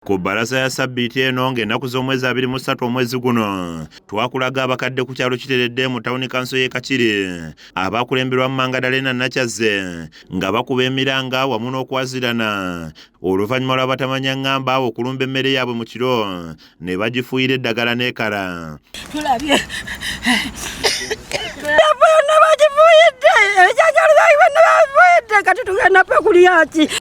Ku bbalaza ya Ssabbiiti eno ng'ennaku z'omwezi 23 omwezi guno twakulaga abakadde ku kyalo Kiteredde mu tawuni kanso y'e Kakisri abakulemberwa mu Mangadalena Nakyaze nga bakuba emiranga wamu n'okwazirana oluvannyuma lw'abatamanya ng'amba okulumba emmere yaabwe mu kiro ne bagifuuyira eddagala n'ekala. Tulabye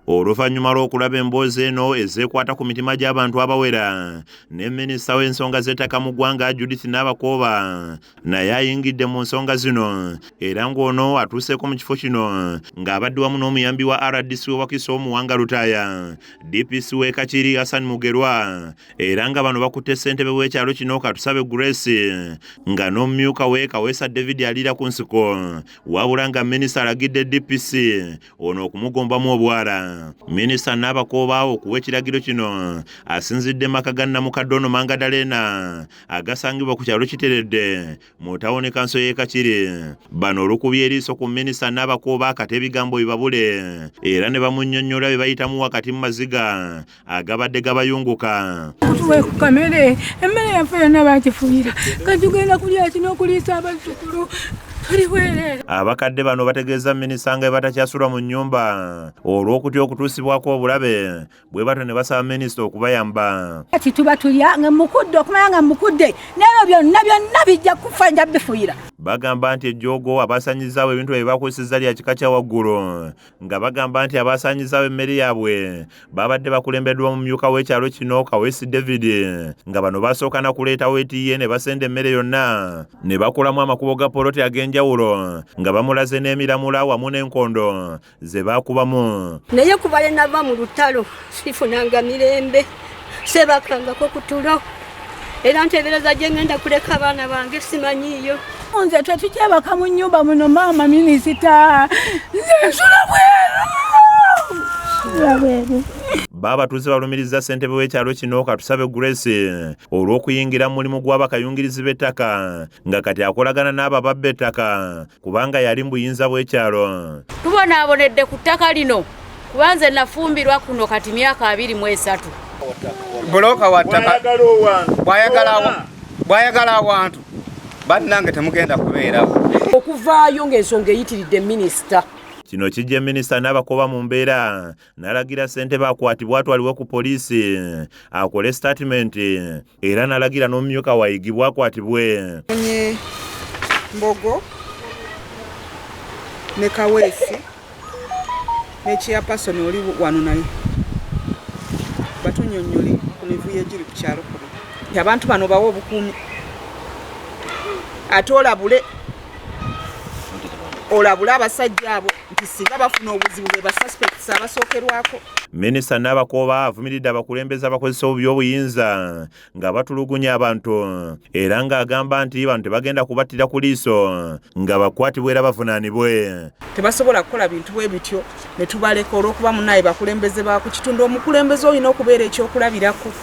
oluvannyuma lw'okulaba emboozi eno ezeekwata ku mitima gy'abantu abawera ne minisita w'ensonga z'ettaka mu ggwanga Judith Nabakooba naye ayingidde mu nsonga zino era ng'ono atuuseeko mu kifo kino ng'abadde wamu n'omuyambi wa RDC w'Wakiso Muwanga Lutaya, DPC w'e Kakiri Hassan Mugerwa era nga bano bakutte ssentebe w'ekyalo kino Katusabe Grace nga n'omumyuka we Kaweesa David aliira ku nsiko wabula nga minisita alagidde DPC ono okumugombamu obwala. Minisita Nabakooba okuwa ekiragiro kino asinzidde maka ga Namukadde ono Mangadalena agasangibwa ku kyalo Kiteredde mu tawuni kanso y'e Kakiri. Bano olukubye eriiso ku minisita Nabakooba kati ebigambo bibabule era ne bamunnyonnyola bye bayitamu wakati mu maziga agabadde gabayunguka. Tuwe ku kamere emmere yaffe yonna bagifuuyira katugenda kulya kino okuliisa abazzukulu. Abakadde bano bategeeza minisita nga batakyasula mu nnyumba olw'okutya okutuusibwako obulabe bwe bato ne basaba minisita okubayamba. Kati tuba tulya nga mukudde okumanya nga mukudde n'ebyo byonna bijja kufa nja bifuuyira. Bagamba nti ejjoogo abaasanyizaawo ebintu bye bakozesezza lya kika kya waggulu nga bagamba nti abaasanyizaawo emmere yaabwe babadde bakulembeddwa mu myuka w'ekyalo kino Kaweesa David nga bano basooka na kuleetawo etiye ne basenda emmere yonna ne bakolamu amakubo ga poloti ag'enjawulo nga bamulaze n'emiramula wamu n'enkondo ze baakubamu. Naye kuba le nava mu lutalo sifunanga mirembe sebakangako kutulo era nteebereza gye ngenda kuleka abaana bange simanyiiyo. Nze tetukyebaka mu nnyumba muno maama minisita nsula bweru. Baabatuuze balumiriza ssentebe w'ekyalo kino Katusabe Grace olw'okuyingira mu mulimu gw'abakayungirizi b'ettaka nga kati akolagana n'abo ababba ettaka kubanga yali mu buyinza bw'ekyalo. Tubonaabonedde ku ttaka lino kuba nze nafumbirwa kuno kati myaka 23. Buloka wa ttaka bwayagala awantu bannange temugenda kubeerawo. Okuvaayo ng'ensonga eyitiridde minisita. Kino kijje minisita Nabakooba mu mbeera n'alagira ssentebe akwatibwe atwalibwe ku poliisi akole statement era n'alagira n'omumyuka wayigibwe akwatibwe. Mbogo ne Kaweesi ne chairperson oli wano naye batunnyonnyole ku mivuyo egiri ku kyalo kuno. Abantu bano bawa obukuumi ate olabule abasajja abo nti singa bafuna obuzibu be basuspects abasookerwako. Minisita Nabakooba avumiridde abakulembeze abakozesa obubi obuyinza nga batulugunya abantu era ng'agamba nti bano tebagenda kubattira ku liiso nga bakwatibwe era bavunaanibwe. Tebasobola kukola bintu bwe bityo ne tubaleka olw'okuba munaye bakulembeze ba ku kitundu. Omukulembeze olina okubeera ekyokulabirako.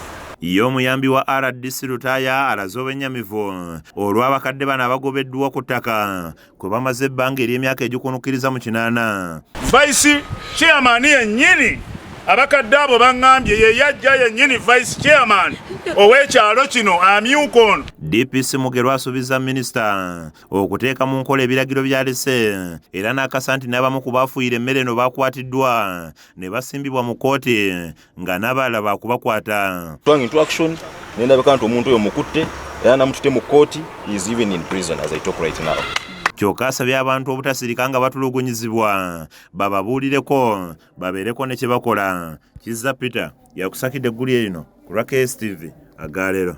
Ye omuyambi wa RDC Lutaya alaze obwennyamivu olw'abakadde bano abagobeddwa ku ttaka kwe bamaze ebbanga ery'emyaka egikunukkiriza mu 8. Vice chairman yennyini abakadde abo baŋŋambye ye yajja yennyini vice chairman ow'ekyalo kino amyuka ono. DPC Mugerwa asuubiza minisita okuteeka mu nkola ebiragiro by'alese era n'akasa nti n'abamu ku baafuuyira emmere eno baakwatiddwa ne basimbibwa mu kkooti nga n'abalala baakubakwata. Interaction nendabika nti omuntu oyo mukutte era namututte mu kkooti is even in prison as I talk right now. Kyokka asabye abantu obutasirika nga batulugunyizibwa bababuulireko babeereko ne kye bakola. Kizza Peter yakusakidde eggulu eno ku KSTV Agaleero.